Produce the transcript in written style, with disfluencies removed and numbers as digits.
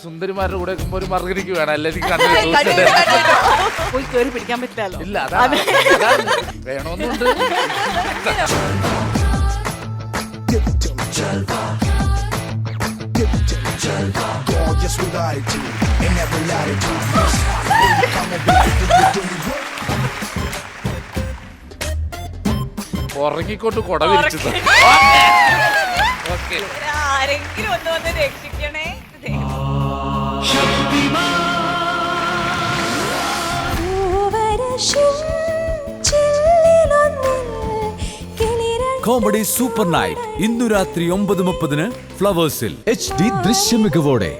സുന്ദരിമാരുടെ കൂടെ ഒരു മറുകടിക്ക് വേണം, അല്ലെങ്കിൽ പോയി കേറി പിടിക്കാൻ പറ്റില്ലല്ലോ. ഇല്ല, അതാണ് വേണമെന്നുണ്ട്. ഉറങ്ങിക്കൊണ്ട് കൊട വിരിച്ചത്. ആരെങ്കിലും ഒന്ന് വന്ന് രക്ഷിക്കണേ. കോമഡി സൂപ്പർ നൈറ്റ് ഇന്നു രാത്രി 9:30 ഫ്ലവേഴ്സിൽ HD ദൃശ്യമികവോടെ.